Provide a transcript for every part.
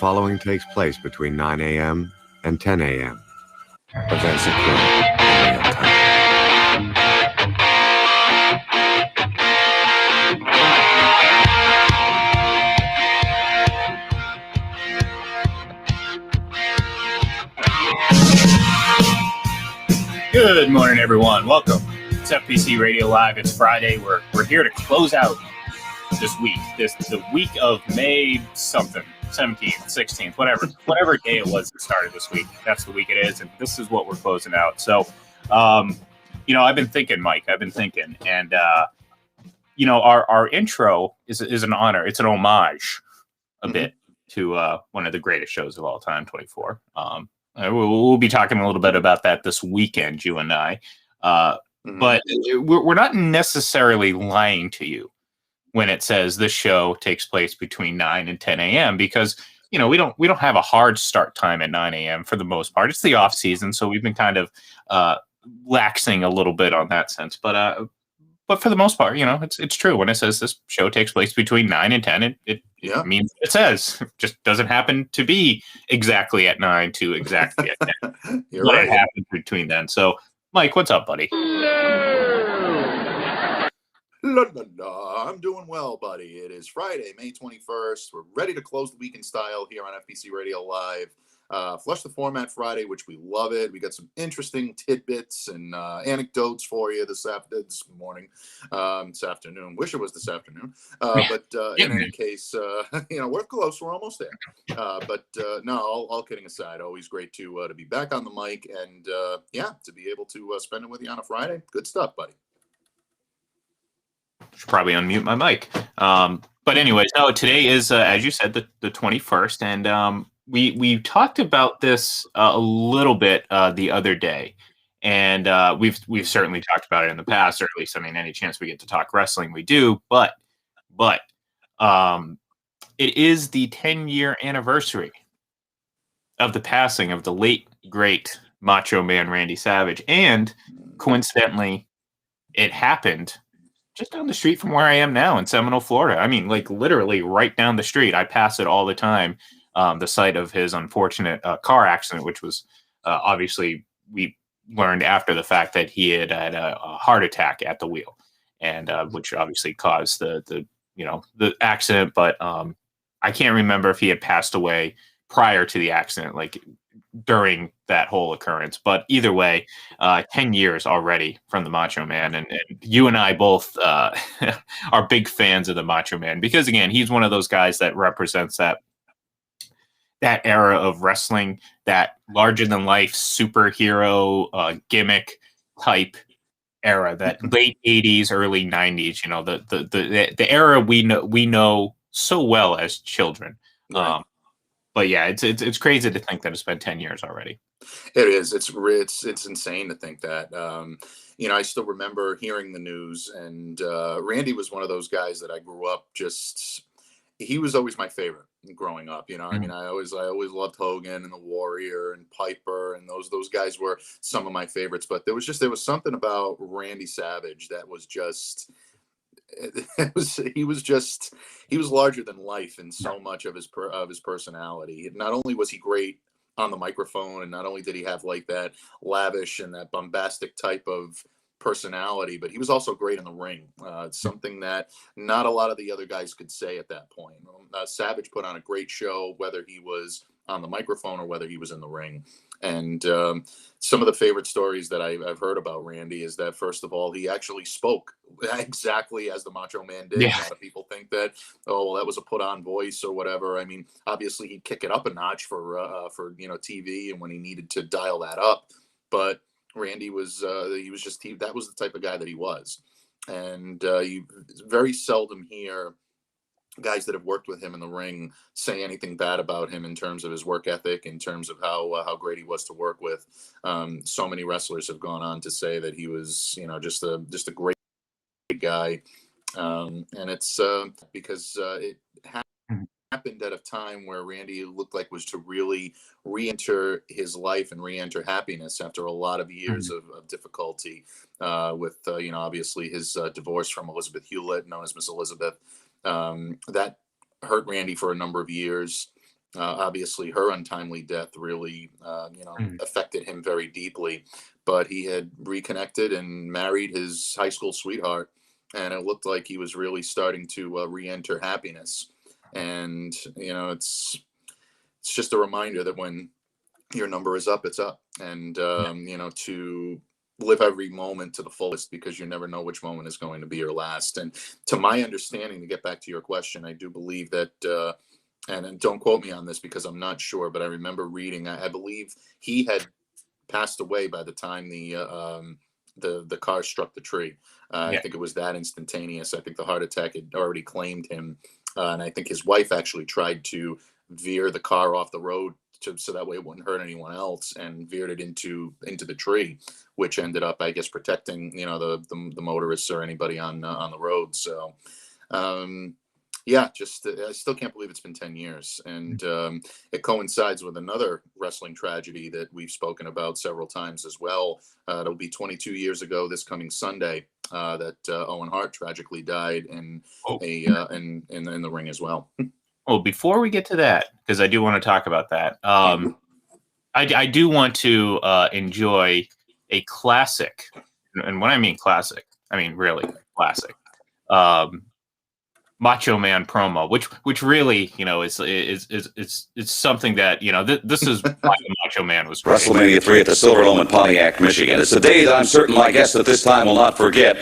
following takes place between 9 a.m. and 10 a.m. Events occur in real time. Good morning, everyone. Welcome. It's FPC Radio Live. It's Friday. We're here to close out this week. The week of May something, 17th, 16th, whatever day it was that started this week. That's the week it is, and this is what we're closing out. So, I've been thinking, Mike. And our intro is an honor. It's an homage, a bit to one of the greatest shows of all time, 24. We'll be talking a little bit about that this weekend, you and I. But we're not necessarily lying to you when it says this show takes place between 9 and 10 a.m. because, we don't have a hard start time at 9 a.m. for the most part. It's the off season, so we've been kind of laxing a little bit on that sense. But for the most part, it's true. When it says this show takes place between 9 and 10, it means it says. It just doesn't happen to be exactly at 9 to exactly at 10. You're right. It happens between then. So, Mike, what's up, buddy? I'm doing well, buddy. It is Friday, May 21st. We're ready to close the week in style here on FPC Radio Live. Flush the Format Friday, which we love it. We got some interesting tidbits and anecdotes for you this morning, this afternoon. Wish it was this afternoon. But in any case, we're close. We're almost there. No, all kidding aside, always great to be back on the mic and, to be able to spend it with you on a Friday. Good stuff, buddy. Should probably unmute my mic. But anyways, no, today is, as you said, the 21st, and we talked about this a little bit the other day, and we've certainly talked about it in the past, or at least, any chance we get to talk wrestling, we do. But it is the 10-year anniversary of the passing of the late great Macho Man Randy Savage, and coincidentally, it happened just down the street from where I am now in Seminole, Florida. Literally right down the street. I pass it all the time. The site of his unfortunate car accident, which was obviously we learned after the fact that he had a heart attack at the wheel, and which obviously caused the accident. But I can't remember if he had passed away prior to the accident, during that whole occurrence. But either way, 10 years already from the Macho Man, and you and I both are big fans of the Macho Man because, again, he's one of those guys that represents that era of wrestling, that larger than life superhero gimmick type era, that late 80s, early 90s, the era we know so well as children. Right. But yeah, it's crazy to think that it's been 10 years already. It is. It's insane to think that. I still remember hearing the news, and Randy was one of those guys that I grew up he was always my favorite growing up. I always loved Hogan and the Warrior and Piper, and those guys were some of my favorites. But there was something about Randy Savage that was just. He was larger than life in so much of his personality. Not only was he great on the microphone, and not only did he have that lavish and that bombastic type of personality, but he was also great in the ring. It's something that not a lot of the other guys could say at that point. Savage put on a great show, whether he was on the microphone or whether he was in the ring. And some of the favorite stories that I've heard about Randy is that, first of all, he actually spoke exactly as the Macho Man did. Yeah. A lot of people think that, that was a put-on voice or whatever. Obviously he'd kick it up a notch for TV and when he needed to dial that up. But Randy was that was the type of guy that he was. And you very seldom hear guys that have worked with him in the ring say anything bad about him in terms of his work ethic, in terms of how great he was to work with. So many wrestlers have gone on to say that he was, just a great guy. And it's because it happened at a time where Randy looked like was to really re-enter his life and re-enter happiness after a lot of years of difficulty with, obviously his divorce from Elizabeth Hewlett, known as Miss Elizabeth. That hurt Randy for a number of years. Obviously, her untimely death really, Mm. affected him very deeply. But he had reconnected and married his high school sweetheart, and it looked like he was really starting to re-enter happiness. And it's just a reminder that when your number is up, it's up, and to live every moment to the fullest, because you never know which moment is going to be your last. And to my understanding, to get back to your question, I do believe that. And don't quote me on this because I'm not sure, but I remember reading. I believe he had passed away by the time the car struck the tree. I Yeah. think it was that instantaneous. I think the heart attack had already claimed him, and I think his wife actually tried to veer the car off the road so that way it wouldn't hurt anyone else, and veered it into the tree, which ended up, I guess, protecting the motorists or anybody on the road. So. Yeah, just I still can't believe it's been 10 years, and it coincides with another wrestling tragedy that we've spoken about several times as well. It'll be 22 years ago this coming Sunday that Owen Hart tragically died in Oh. in the ring as well. Well, before we get to that, because I do want to talk about that, I do want to enjoy a classic, and when I mean classic, I mean really classic. Macho Man promo, which really, is something that this is why the Macho Man was great. WrestleMania 3 at the Silverdome in Pontiac, Michigan. It's a day that I'm certain my guests at this time will not forget.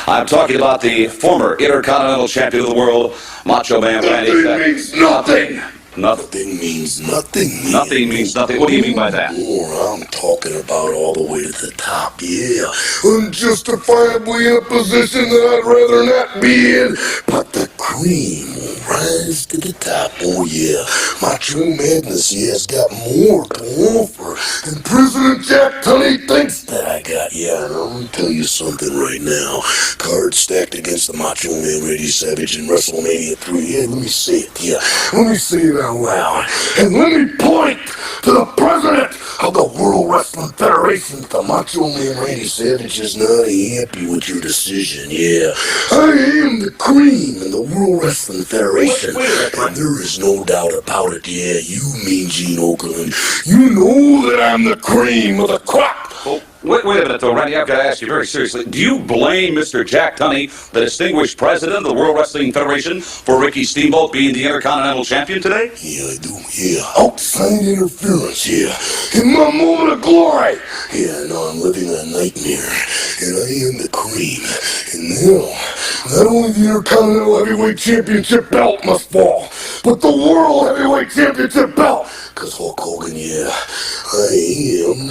I'm talking about the former Intercontinental Champion of the world, Macho Man Randy Savage. Means nothing. Nothing means nothing. Nothing means nothing. What do you mean by that? I'm talking about all the way to the top, yeah. Unjustifiably in a position that I'd rather not be in, but the cream will rise to the top, oh yeah. Macho Madness, yeah, has got more to offer than President Jack Tunney thinks that I got, yeah. And I'm gonna tell you something right now. Cards stacked against the Macho Man Randy Savage in WrestleMania 3, yeah, let me say it, yeah. Let me say it out loud. And let me point to the president of the World Wrestling Federation. The Macho Man Randy Savage is not happy with your decision, yeah. I am the cream in the World Wrestling Federation. And there is no doubt about it, yeah. You mean Gene Okerlund. You know that I'm the cream of the crop. Well, wait a minute, though, Randy. I've got to ask you very seriously. Do you blame Mr. Jack Tunney, the distinguished president of the World Wrestling Federation, for Ricky Steamboat being the Intercontinental Champion today? Yeah, I do, yeah. Outside interference, yeah. In my moment of glory. Yeah, now I'm living a nightmare. And I am the cream. And now, not only the Intercontinental Heavyweight Championship belt must fall, but the World Heavyweight Championship belt. Because Hulk Hogan, yeah, I am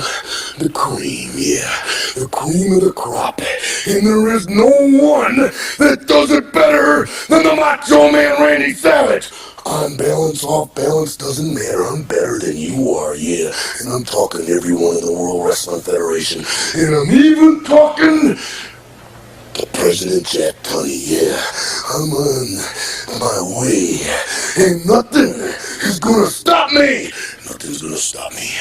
the cream, yeah. The cream of the crop. And there is no one that does it better than the Macho Man Randy Savage. On balance, off balance, doesn't matter. I'm better than you are, yeah. And I'm talking to everyone in the World Wrestling Federation. And I'm even talking to President Jack Tunney, yeah. I'm on my way. And nothing is gonna stop me. Nothing's gonna stop me.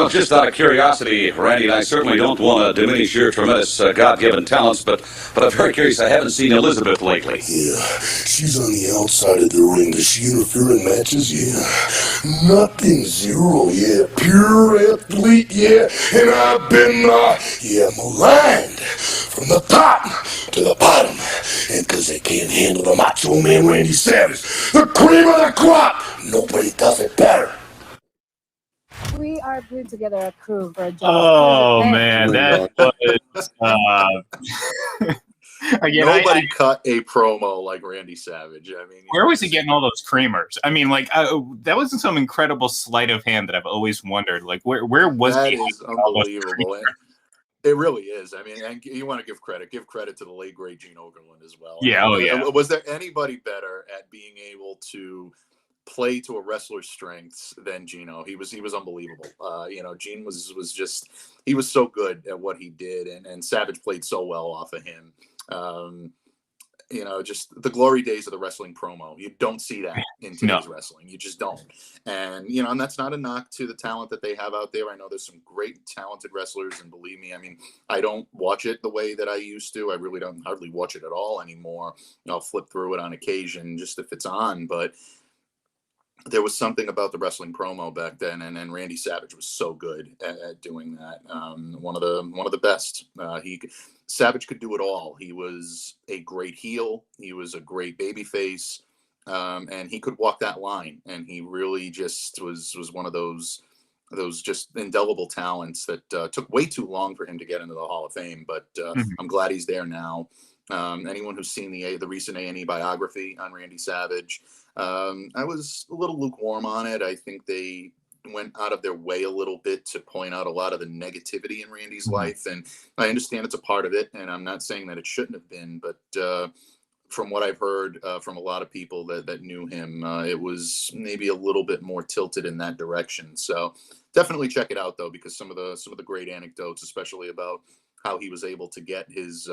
Just out of curiosity, Randy, and I certainly don't want to diminish your tremendous God-given talents, but I'm very curious. I haven't seen Elizabeth lately. Yeah, she's on the outside of the ring. Does she interfere in matches? Yeah. Nothing, zero, yeah. Pure athlete, yeah. And I've been, maligned from the top to the bottom. And because they can't handle the Macho Man Randy Savage, the cream of the crop, nobody does it better. We are putting together a crew for a job. Oh man, that was again. Nobody cut a promo like Randy Savage. I mean, Where was he getting all those creamers? I mean, like that was some incredible sleight of hand that I've always wondered. Like, where was that he? is unbelievable. It really is. I mean, and you want to give credit. Give credit to the late great Gene Okerlund as well. Yeah. Oh yeah. Was there anybody better at being able to play to a wrestler's strengths than Gino? He was unbelievable. Gene was just, he was so good at what he did, and Savage played so well off of him. Just the glory days of the wrestling promo. You don't see that in today's wrestling. You just don't. And, and that's not a knock to the talent that they have out there. I know there's some great talented wrestlers, and believe me, I mean, I don't watch it the way that I used to. I really don't hardly watch it at all anymore. I'll flip through it on occasion just if it's on, but there was something about the wrestling promo back then, and Randy Savage was so good at doing that. One of the best. Savage could do it all. He was a great heel. He was a great babyface, and he could walk that line. And he really just was one of those just indelible talents that took way too long for him to get into the Hall of Fame. But I'm glad he's there now. Anyone who's seen the recent A&E biography on Randy Savage, I was a little lukewarm on it. I think they went out of their way a little bit to point out a lot of the negativity in Randy's life, and I understand it's a part of it, and I'm not saying that it shouldn't have been, but from what I've heard from a lot of people that knew him, it was maybe a little bit more tilted in that direction. So definitely check it out though, because some of the great anecdotes, especially about how he was able to get his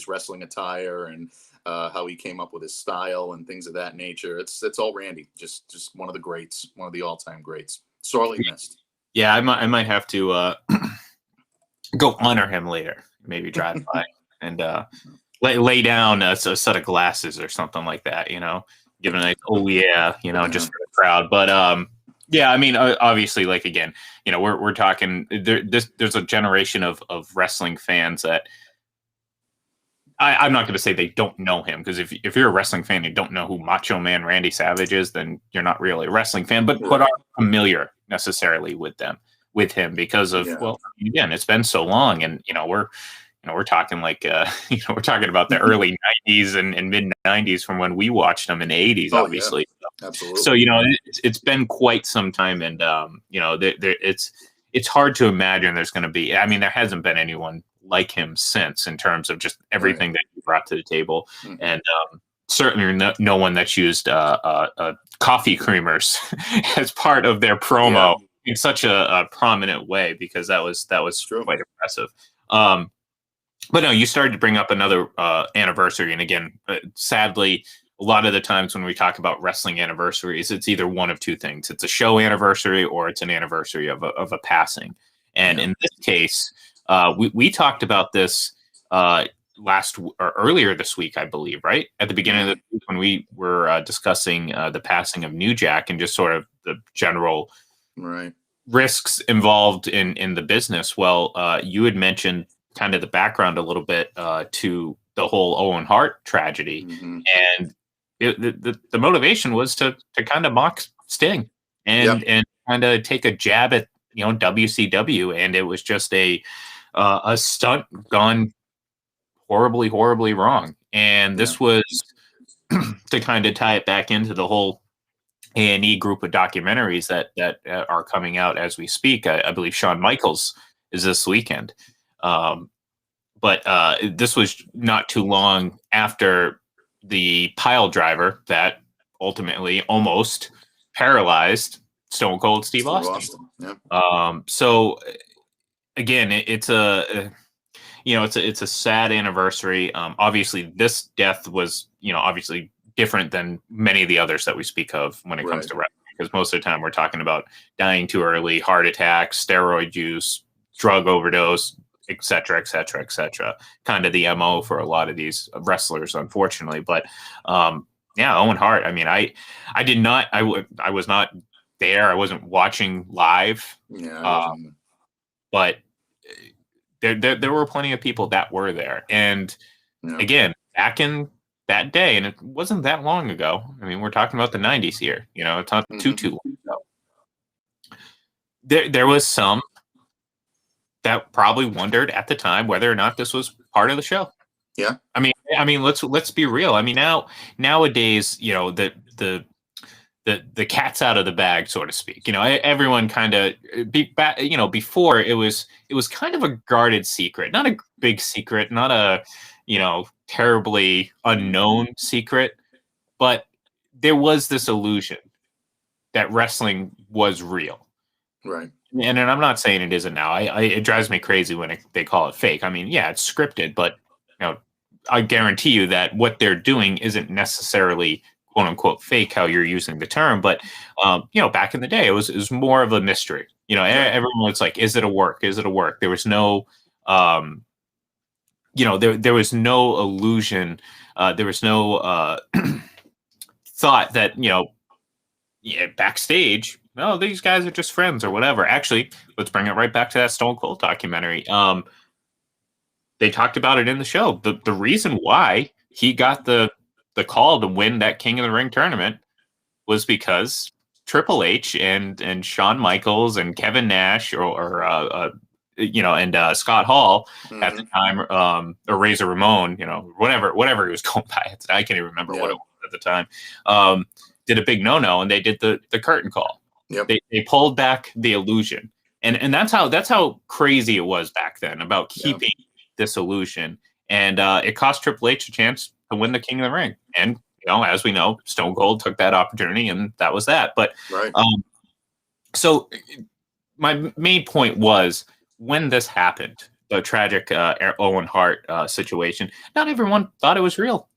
wrestling attire and how he came up with his style and things of that nature. It's all Randy, just one of the greats, one of the all-time greats. Sorely missed. Yeah, I might have to go honor him later. Maybe drive by and lay down a set of glasses or something like that. Give a nice oh yeah, just for the crowd. But yeah, I mean, obviously, like again, we're talking. There's a generation of wrestling fans that I'm not going to say they don't know him, because if you're a wrestling fan, you don't know who Macho Man Randy Savage is, then you're not really a wrestling fan, but aren't familiar necessarily with him because of well, again, it's been so long, and we're talking like we're talking about the early '90s and mid '90s from when we watched them in the '80s, obviously. Yeah. Absolutely. So it's been quite some time, and it's hard to imagine there's going to be. I mean, there hasn't been anyone like him since, in terms of just everything that he brought to the table, and certainly no one that's used coffee creamers as part of their promo in such a prominent way, because that was quite impressive. But no, you started to bring up another anniversary, and again, sadly, a lot of the times when we talk about wrestling anniversaries, it's either one of two things: it's a show anniversary or it's an anniversary of a passing. And in this case, we talked about this earlier this week, I believe, right at the beginning of the week, when we were discussing the passing of New Jack and just sort of the general risks involved in the business. Well, you had mentioned kind of the background a little bit to the whole Owen Hart tragedy, and the motivation was to kind of mock Sting and kind of take a jab at WCW, and it was just a stunt gone horribly wrong. And this was to kind of tie it back into the whole A&E group of documentaries that are coming out as we speak. I believe Shawn Michaels is this weekend. But this was not too long after the pile driver that ultimately almost paralyzed Stone Cold Steve Austin. So again, it's a sad anniversary. Obviously, this death was obviously different than many of the others that we speak of when it comes to wrestling, because most of the time we're talking about dying too early, heart attack, steroid use, drug overdose, etc., kind of the MO for a lot of these wrestlers, unfortunately. But Owen Hart, I mean, I was not there. I wasn't watching live. But there were plenty of people that were there. And again, back in that day, and it wasn't that long ago. I mean, we're talking about the 90s here. It's not too long ago. There was some that probably wondered at the time whether or not this was part of the show. Yeah. I mean, let's be real. I mean, nowadays, the cat's out of the bag, so to speak. Everyone kind of before it was kind of a guarded secret, not a big secret, not a terribly unknown secret, but there was this illusion that wrestling was real. Right. And I'm not saying it isn't now. It drives me crazy when they call it fake. I mean, yeah, it's scripted, but I guarantee you that what they're doing isn't necessarily "quote unquote" fake, how you're using the term. But back in the day, it was more of a mystery. Everyone was like, "Is it a work? Is it a work?" There was no, there was no illusion. There was no thought that yeah, backstage, no, these guys are just friends or whatever. Actually, let's bring it right back to that Stone Cold documentary. They talked about it in the show. The reason why he got the call to win that King of the Ring tournament was because Triple H and Shawn Michaels and Kevin Nash and Scott Hall at the time, or Razor Ramon, whatever he was going by. I can't even remember what it was at the time. Did a big no-no, and they did the curtain call. Yep. They pulled back the illusion, and that's how crazy it was back then about keeping this illusion, and it cost Triple H a chance to win the King of the Ring, and as we know, Stone Cold took that opportunity, and that was that. But so my main point was, when this happened, the tragic Owen Hart situation, not everyone thought it was real.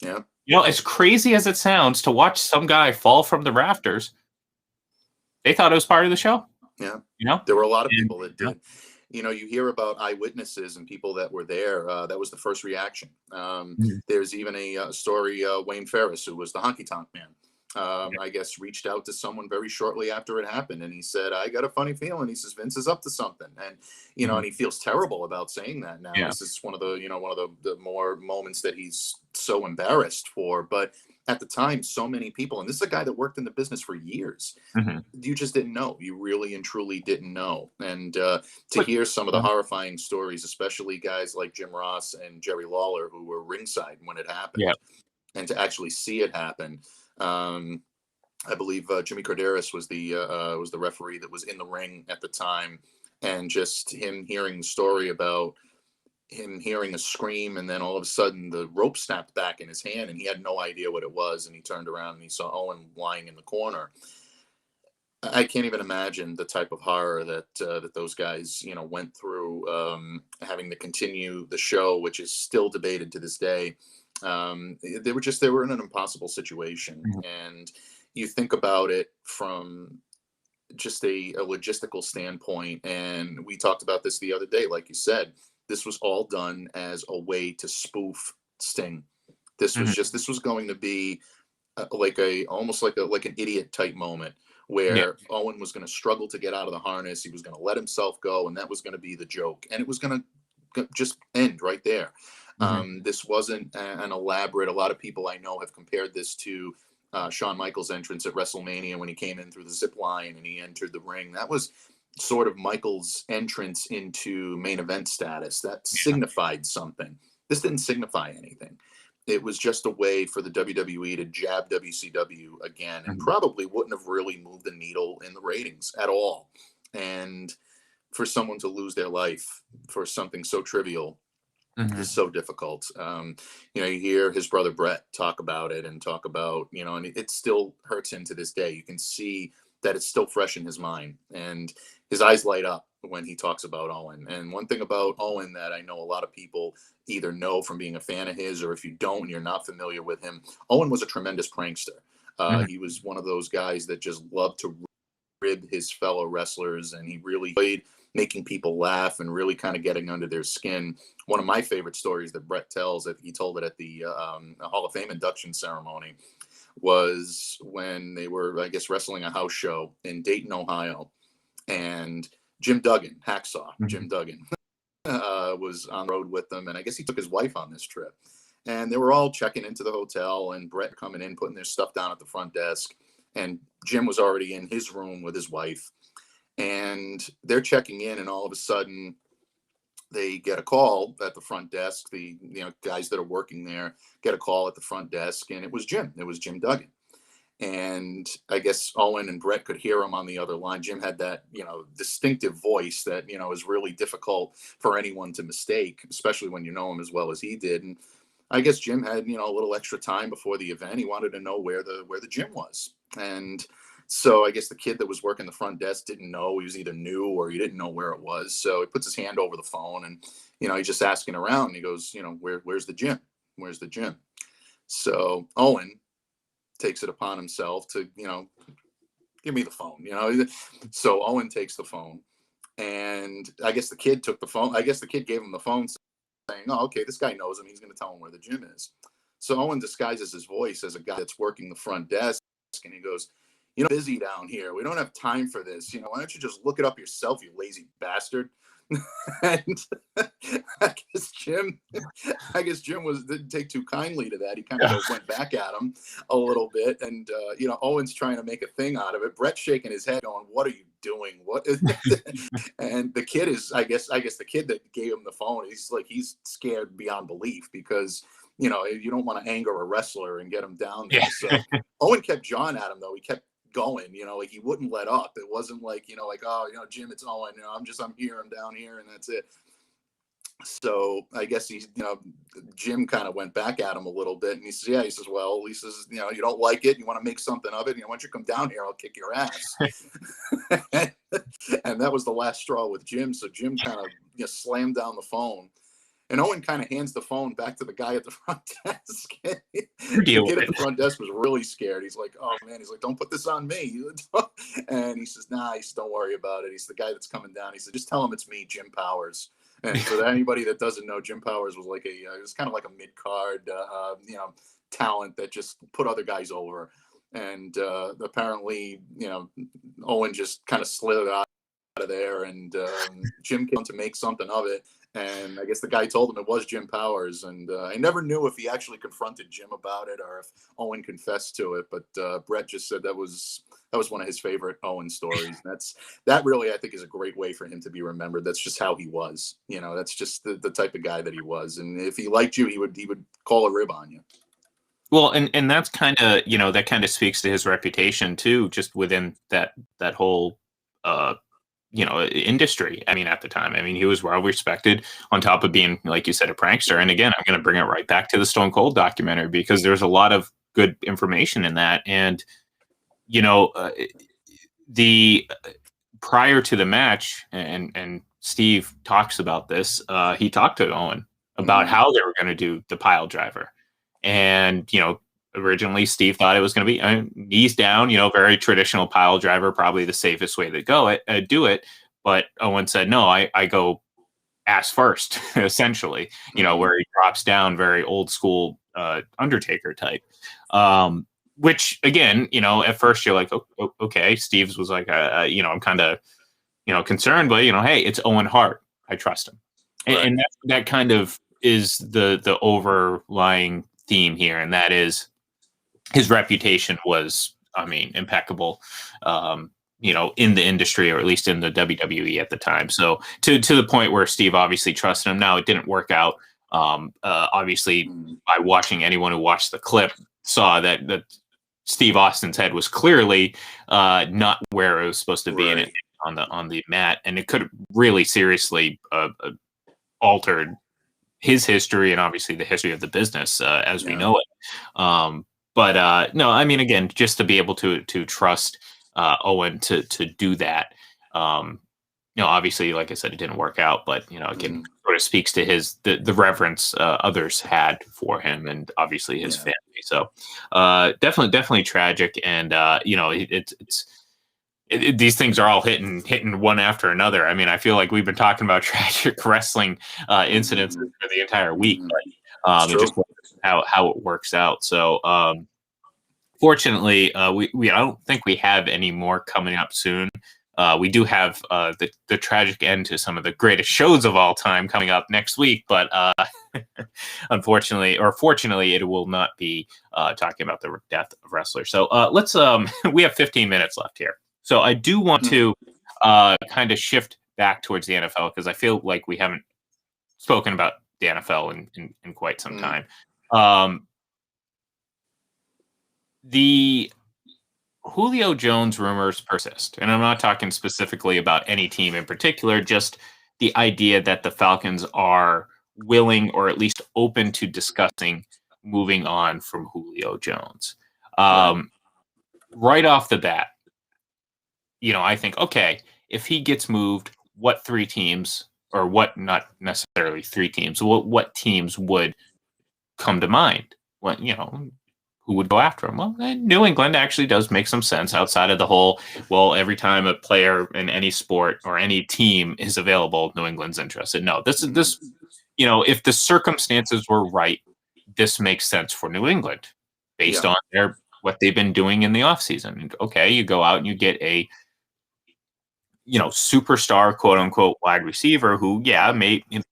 Yeah. As crazy as it sounds to watch some guy fall from the rafters, they thought it was part of the show. Yeah. There were a lot of people that did. Yeah. You hear about eyewitnesses and people that were there. That was the first reaction. There's even a story, Wayne Ferris, who was the Honky Tonk Man, I guess, reached out to someone very shortly after it happened. And he said, I got a funny feeling. He says, Vince is up to something. And, and he feels terrible about saying that now. Yeah. This is one of the more moments that he's so embarrassed for. But at the time, so many people, and this is a guy that worked in the business for years, you just didn't know. You really and truly didn't know. And to hear some of the horrifying stories, especially guys like Jim Ross and Jerry Lawler, who were ringside when it happened, and to actually see it happen. I believe Jimmy Corderas was the referee that was in the ring at the time, and just him hearing the story about him hearing a scream, and then all of a sudden the rope snapped back in his hand and he had no idea what it was, and he turned around and he saw Owen lying in the corner. I can't even imagine the type of horror that those guys went through, having to continue the show, which is still debated to this day. They were in an impossible situation. And you think about it from just a logistical standpoint, and we talked about this the other day, like you said, this was all done as a way to spoof Sting. This was this was going to be almost like an idiot type moment where Owen was going to struggle to get out of the harness. He was going to let himself go, and that was going to be the joke, and it was going to just end right there. This wasn't an elaborate. A lot of people I know have compared this to Shawn Michaels' entrance at WrestleMania when he came in through the zip line and he entered the ring. That was sort of Michaels' entrance into main event status. That signified something. This didn't signify anything. It was just a way for the WWE to jab WCW again, and probably wouldn't have really moved the needle in the ratings at all. And for someone to lose their life for something so trivial is so difficult. You hear his brother Brett talk about it and talk about, and it still hurts him to this day. You can see that it's still fresh in his mind, and his eyes light up when he talks about Owen. And one thing about Owen that I know a lot of people either know from being a fan of his, or if you don't and you're not familiar with him, Owen was a tremendous prankster. He was one of those guys that just loved to rib his fellow wrestlers, and he really played making people laugh and really kind of getting under their skin. One of my favorite stories that Brett tells, that he told it at the Hall of Fame induction ceremony, was when they were, I guess, wrestling a house show in Dayton, Ohio, and Jim Duggan, Hacksaw, Jim Duggan, was on the road with them, and I guess he took his wife on this trip. And they were all checking into the hotel, and Brett coming in, putting their stuff down at the front desk, and Jim was already in his room with his wife. And they're checking in, and all of a sudden they get a call at the front desk. The guys that are working there get a call at the front desk, and it was Jim. It was Jim Duggan. And I guess Owen and Brett could hear him on the other line. Jim had that, distinctive voice that, is really difficult for anyone to mistake, especially when you know him as well as he did. And I guess Jim had, a little extra time before the event. He wanted to know where the gym was. And so I guess the kid that was working the front desk didn't know. He was either new or he didn't know where it was. So he puts his hand over the phone, and, he's just asking around, and he goes, where's the gym? Where's the gym? So Owen takes it upon himself to, give me the phone, So Owen takes the phone, and I guess the kid took the phone. I guess the kid gave him the phone saying, oh, okay, this guy knows him. He's going to tell him where the gym is. So Owen disguises his voice as a guy that's working the front desk, and he goes, busy down here. We don't have time for this. Why don't you just look it up yourself, you lazy bastard? And I guess Jim didn't take too kindly to that. He kind of went back at him a little bit, and Owen's trying to make a thing out of it. Brett's shaking his head, going, "What are you doing? What?" And the kid is, I guess the kid that gave him the phone, he's scared beyond belief because you don't want to anger a wrestler and get him down there. Yeah. So Owen kept John at him though. He kept going, he wouldn't let up. It wasn't like, Jim, it's Owen, I'm here, I'm down here, and that's it. So I guess Jim kind of went back at him a little bit, and he says, well, he says, you don't like it, you want to make something of it, why don't you come down here, I'll kick your ass. And that was the last straw with Jim. So Jim kind of slammed down the phone. And Owen kind of hands the phone back to the guy at the front desk. The kid at the front desk was really scared. He's like, oh, man. He's like, don't put this on me. And he says, nah, don't worry about it. He's the guy that's coming down. He said, just tell him it's me, Jim Powers. And for anybody that doesn't know, Jim Powers was it was kind of like a mid-card, talent that just put other guys over. And apparently, Owen just kind of slid out of there. And Jim came to make something of it. And I guess the guy told him it was Jim Powers. And I never knew if he actually confronted Jim about it or if Owen confessed to it. But Brett just said that was one of his favorite Owen stories. And that really, I think, is a great way for him to be remembered. That's just how he was. That's just the type of guy that he was. And if he liked you, he would call a rib on you. Well, and that's kind of, that kind of speaks to his reputation too, just within that whole industry. I mean, at the time, he was well respected on top of being, like you said, a prankster. And again, I'm going to bring it right back to the Stone Cold documentary because there's a lot of good information in that. And, the prior to the match, and Steve talks about this, he talked to Owen about how they were going to do the pile driver. And, originally Steve thought it was going to be knees down, very traditional pile driver, probably the safest way to do it. But Owen said, no, I go ass first, essentially, where he drops down, very old school Undertaker type. Which again, at first you're like, oh, okay. Steve's was like, I'm kind of, concerned, but hey, it's Owen Hart. I trust him. Right. And that kind of is the overlying theme here. And that is, his reputation was, impeccable, in the industry, or at least in the WWE at the time. So to the point where Steve obviously trusted him. Now, it didn't work out. Obviously, by watching, anyone who watched the clip saw that Steve Austin's head was clearly not where it was supposed to be in it on the mat, and it could have really seriously altered his history and obviously the history of the business as we know it. But no, again, just to be able to trust Owen to do that, obviously, like I said, it didn't work out, but again, sort of speaks to the reverence others had for him, and obviously his family. So definitely tragic, and these things are all hitting one after another. I feel like we've been talking about tragic wrestling incidents for the entire week, but just how it works out. So fortunately, we I don't think we have any more coming up soon. We do have the tragic end to some of the greatest shows of all time coming up next week, but unfortunately, or fortunately, it will not be talking about the death of wrestlers. So let's we have 15 minutes left here. So I do want to kind of shift back towards the NFL, because I feel like we haven't spoken about the NFL in quite some time. The Julio Jones rumors persist, and I'm not talking specifically about any team in particular, just the idea that the Falcons are willing, or at least open to discussing, moving on from Julio Jones. Right off the bat, I think, okay, if he gets moved, what three teams, or what, not necessarily three teams, what teams would come to mind? What, who would go after him? Well, New England actually does make some sense outside of the whole, well, every time a player in any sport or any team is available, New England's interested. No, this, if the circumstances were right, this makes sense for New England based on their what they've been doing in the offseason. Okay, you go out and you get a superstar, quote unquote, wide receiver who,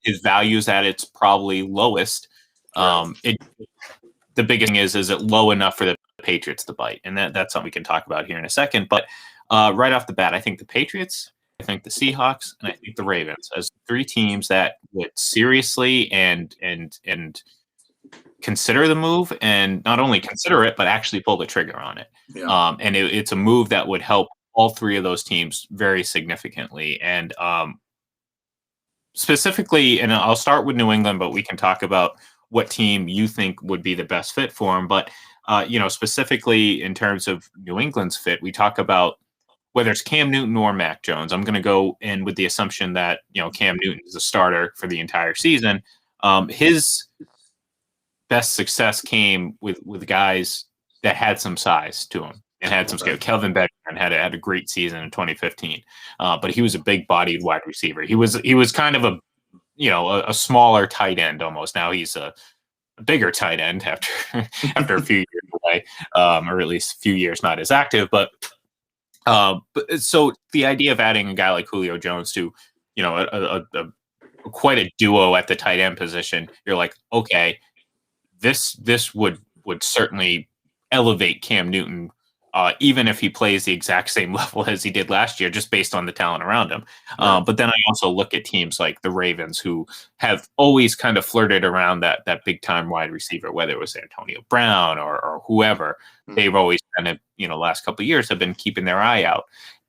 his value is at its probably lowest. The biggest thing is it low enough for the Patriots to bite? And that's something we can talk about here in a second. But right off the bat, I think the Patriots, I think the Seahawks, and I think the Ravens as three teams that would seriously and consider the move, and not only consider it, but actually pull the trigger on it. Yeah. And it's a move that would help all three of those teams very significantly. And specifically, and I'll start with New England, but we can talk about what team you think would be the best fit for him. But, specifically in terms of New England's fit, we talk about whether it's Cam Newton or Mac Jones. I'm going to go in with the assumption that, Cam Newton is a starter for the entire season. His best success came with guys that had some size to him and had some scale. Kelvin Benjamin had a great season in 2015, but he was a big-bodied wide receiver. He was kind of a smaller tight end almost. Now he's a bigger tight end after a few years away, or at least a few years not as active. But so the idea of adding a guy like Julio Jones to, quite a duo at the tight end position, you're like, okay, this would certainly elevate Cam Newton, even if he plays the exact same level as he did last year, just based on the talent around him. But then I also look at teams like the Ravens, who have always kind of flirted around that big time wide receiver, whether it was Antonio Brown or whoever. They've always kind of, last couple of years have been keeping their eye out.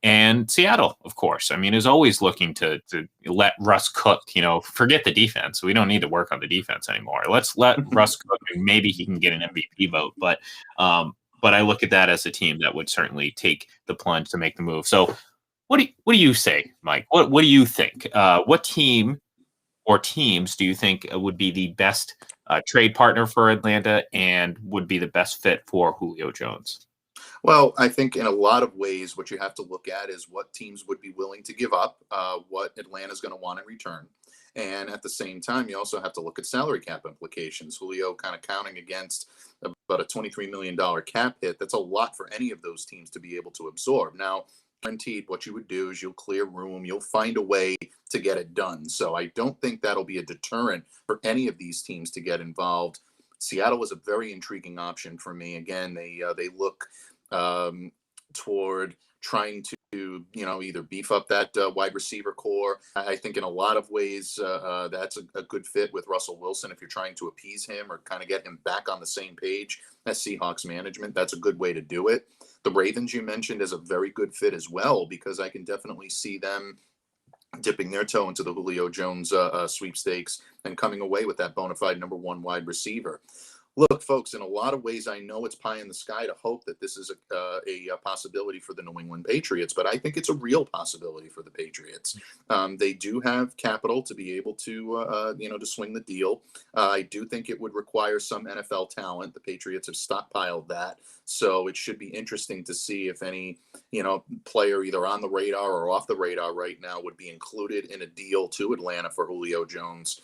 And Seattle, of course, is always looking to let Russ cook. Forget the defense. We don't need to work on the defense anymore. Let's let Russ cook, and maybe he can get an MVP vote. But I look at that as a team that would certainly take the plunge to make the move. So, what do you say, Mike? What do you think? What team or teams do you think would be the best trade partner for Atlanta and would be the best fit for Julio Jones? Well, I think in a lot of ways, what you have to look at is what teams would be willing to give up, what Atlanta's going to want in return. And at the same time, you also have to look at salary cap implications. Julio kind of counting against about a $23 million cap hit. That's a lot for any of those teams to be able to absorb. Now, guaranteed, what you would do is you'll clear room. You'll find a way to get it done. So I don't think that'll be a deterrent for any of these teams to get involved. Seattle was a very intriguing option for me. Again, they look toward trying to, either beef up that wide receiver core. I think in a lot of ways, that's a good fit with Russell Wilson. If you're trying to appease him or kind of get him back on the same page as Seahawks management, that's a good way to do it. The Ravens you mentioned is a very good fit as well, because I can definitely see them dipping their toe into the Julio Jones sweepstakes and coming away with that bona fide number one wide receiver. Look, folks, in a lot of ways, I know it's pie in the sky to hope that this is a possibility for the New England Patriots, but I think it's a real possibility for the Patriots. They do have capital to be able to, to swing the deal. I do think it would require some NFL talent. The Patriots have stockpiled that, so it should be interesting to see if any, player either on the radar or off the radar right now would be included in a deal to Atlanta for Julio Jones.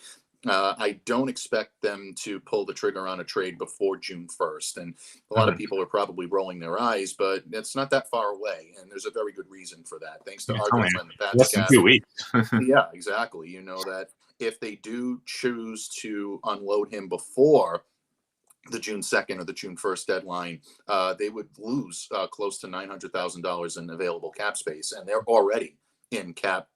I don't expect them to pull the trigger on a trade before June 1st. And a lot of people are probably rolling their eyes, but it's not that far away. And there's a very good reason for that. Thanks to our good friend, the Pats. Less than 2 weeks. Yeah, exactly. That if they do choose to unload him before the June 2nd or the June 1st deadline, they would lose close to $900,000 in available cap space. And they're already in cap,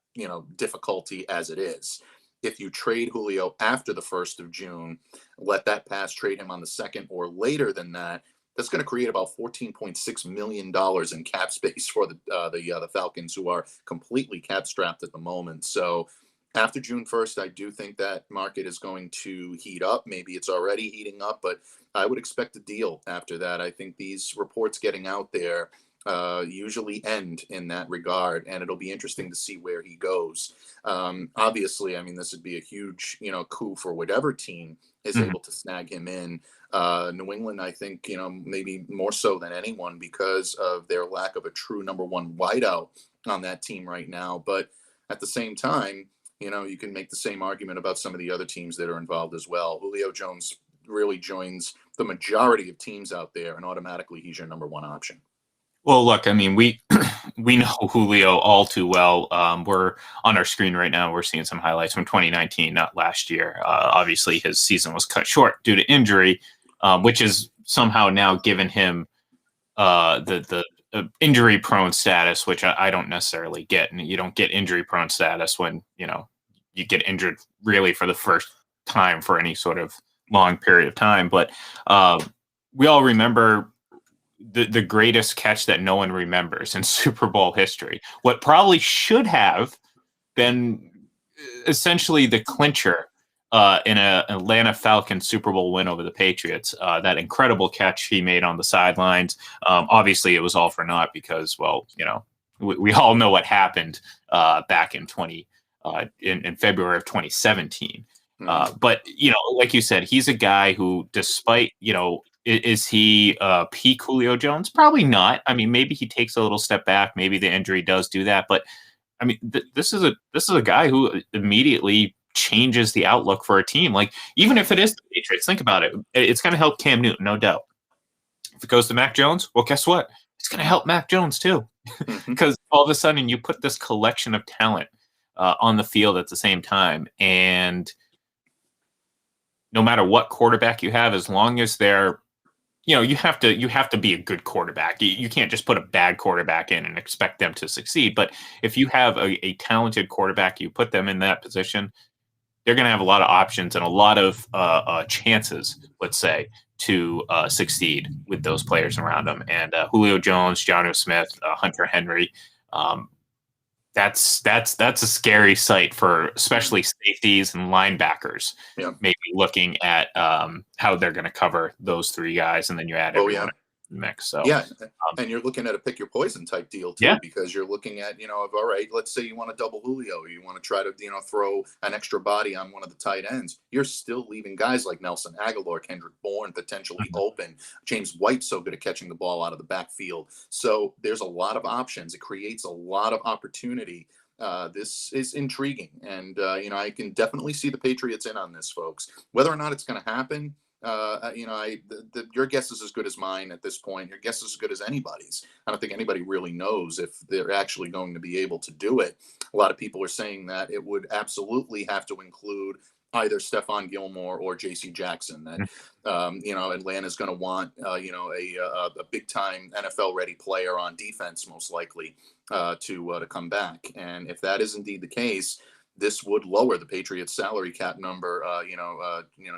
difficulty as it is. If you trade Julio after the 1st of June, let that pass, trade him on the 2nd or later than that, that's going to create about $14.6 million in cap space for the Falcons, who are completely cap strapped at the moment. So after June 1st, I do think that market is going to heat up. Maybe it's already heating up, but I would expect a deal after that. I think these reports getting out there usually end in that regard, and it'll be interesting to see where he goes. Obviously, this would be a huge, coup for whatever team is able to snag him in. New England, I think, maybe more so than anyone because of their lack of a true number one wideout on that team right now. But at the same time, you can make the same argument about some of the other teams that are involved as well. Julio Jones really joins the majority of teams out there, and automatically he's your number one option. Well, look, I mean, we we know Julio all too well. We're on our screen right now. We're seeing some highlights from 2019, not last year. Obviously, his season was cut short due to injury, which has somehow now given him the injury-prone status, which I don't necessarily get. And you don't get injury-prone status when you get injured really for the first time for any sort of long period of time. But we all remember the greatest catch that no one remembers in Super Bowl history. What probably should have been essentially the clincher in an Atlanta Falcons Super Bowl win over the Patriots. That incredible catch he made on the sidelines. Obviously, it was all for naught because, well, we all know what happened back in in February of 2017. But like you said, he's a guy who, despite is he peak Julio Jones? Probably not. I mean, maybe he takes a little step back. Maybe the injury does do that. But I mean, this is a guy who immediately changes the outlook for a team. Like, even if it is the Patriots, think about it. It's going to help Cam Newton, no doubt. If it goes to Mac Jones, well, guess what? It's going to help Mac Jones too, because all of a sudden you put this collection of talent on the field at the same time, and no matter what quarterback you have, as long as they're you have to be a good quarterback. You can't just put a bad quarterback in and expect them to succeed. But if you have a talented quarterback, you put them in that position, they're going to have a lot of options and a lot of chances, let's say, to succeed with those players around them. And Julio Jones, Jonnu Smith, Hunter Henry, that's a scary sight for especially safeties and linebackers. Yeah. Maybe looking at how they're going to cover those three guys, and then you add everyone in the mix. So and you're looking at a pick your poison type deal too, because you're looking at all right, let's say you want to double Julio, you want to try to throw an extra body on one of the tight ends. You're still leaving guys like Nelson Aguilar, Kendrick Bourne potentially open. James White's so good at catching the ball out of the backfield. So there's a lot of options. It creates a lot of opportunity. This is intriguing, and I can definitely see the Patriots in on this, folks. Whether or not it's going to happen, your guess is as good as mine at this point. Your guess is as good as anybody's. I don't think anybody really knows if they're actually going to be able to do it. A lot of people are saying that it would absolutely have to include either Stephon Gilmore or J.C. Jackson. That Atlanta's going to want a big time NFL ready player on defense, most likely, to come back. And if that is indeed the case, this would lower the Patriots salary cap number,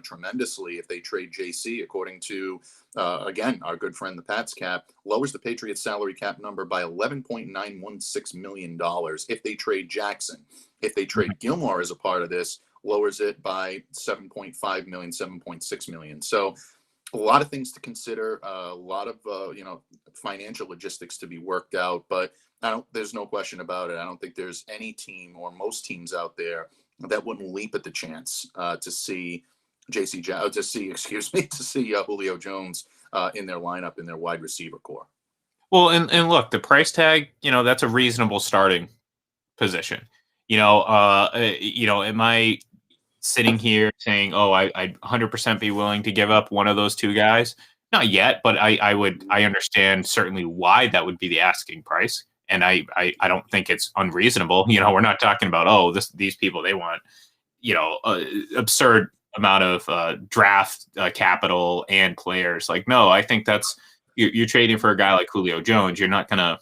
tremendously. If they trade JC, according to, again, our good friend, the Pats cap, lowers the Patriots salary cap number by $11.916 million. If they trade Jackson, if they trade Gilmore as a part of this, lowers it by $7.5 million, $7.6 million. So a lot of things to consider, a lot of, financial logistics to be worked out, but there's no question about it. I don't think there's any team or most teams out there that wouldn't leap at the chance to see Julio Jones in their lineup, in their wide receiver core. Well, and look, the price tag, that's a reasonable starting position. Am I sitting here saying, I'd 100% be willing to give up one of those two guys? Not yet, but I understand certainly why that would be the asking price. And I don't think it's unreasonable. We're not talking about, these people, they want, absurd amount of draft capital and players. Like, no, I think that's, you're trading for a guy like Julio Jones. You're not going to,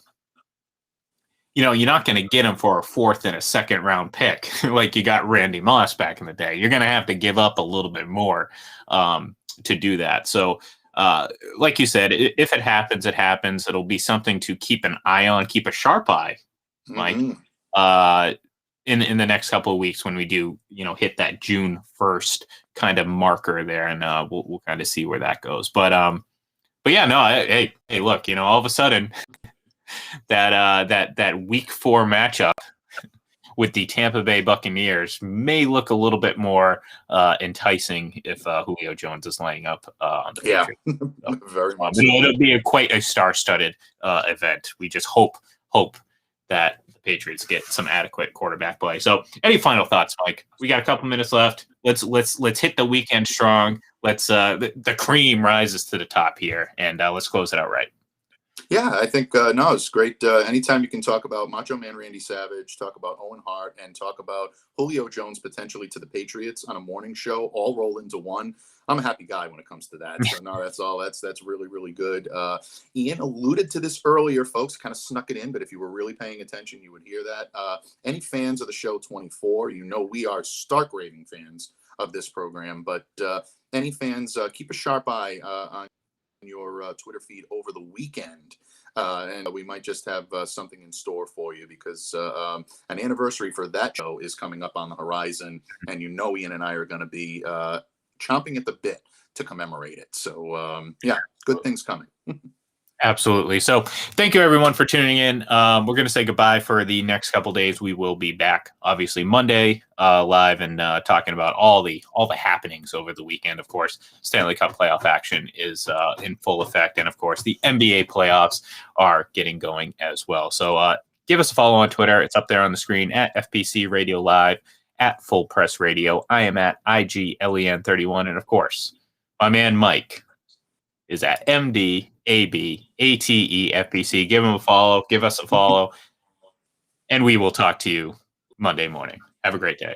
you're not going to get him for a 4th and a 2nd round pick like you got Randy Moss back in the day. You're going to have to give up a little bit more to do that. So, like you said, if it happens, it happens. It'll be something to keep an eye on, keep a sharp eye, Mike, in the next couple of weeks when we do, hit that June 1st kind of marker there, and we'll kind of see where that goes. But yeah, no, hey, look, all of a sudden that week 4 matchup with the Tampa Bay Buccaneers may look a little bit more enticing if Julio Jones is laying up on the Patriots. So, very much. It'll be quite a star-studded event. We just hope that the Patriots get some adequate quarterback play. So, any final thoughts, Mike? We got a couple minutes left. let's hit the weekend strong. Let's the cream rises to the top here, and let's close it out right. Yeah, I think no, it's great. Anytime you can talk about Macho Man Randy Savage, talk about Owen Hart, and talk about Julio Jones potentially to the Patriots on a morning show, all roll into one. I'm a happy guy when it comes to that. So no, that's all. That's really, really good. Ian alluded to this earlier, folks. Kind of snuck it in, but if you were really paying attention, you would hear that. Any fans of the show 24, you know we are stark raving fans of this program. But any fans, keep a sharp eye on your Twitter feed over the weekend. And we might just have something in store for you because an anniversary for that show is coming up on the horizon. And you know Ian and I are going to be chomping at the bit to commemorate it. So, yeah, good things coming. Absolutely. So thank you, everyone, for tuning in. We're going to say goodbye for the next couple days. We will be back, obviously, Monday live and talking about all the happenings over the weekend. Of course, Stanley Cup playoff action is in full effect. And, of course, the NBA playoffs are getting going as well. So give us a follow on Twitter. It's up there on the screen at FPC Radio Live, at Full Press Radio. I am at IGLEN31. And, of course, my man Mike is at MDABATEFPC. Give him a follow. Give us a follow. And we will talk to you Monday morning. Have a great day.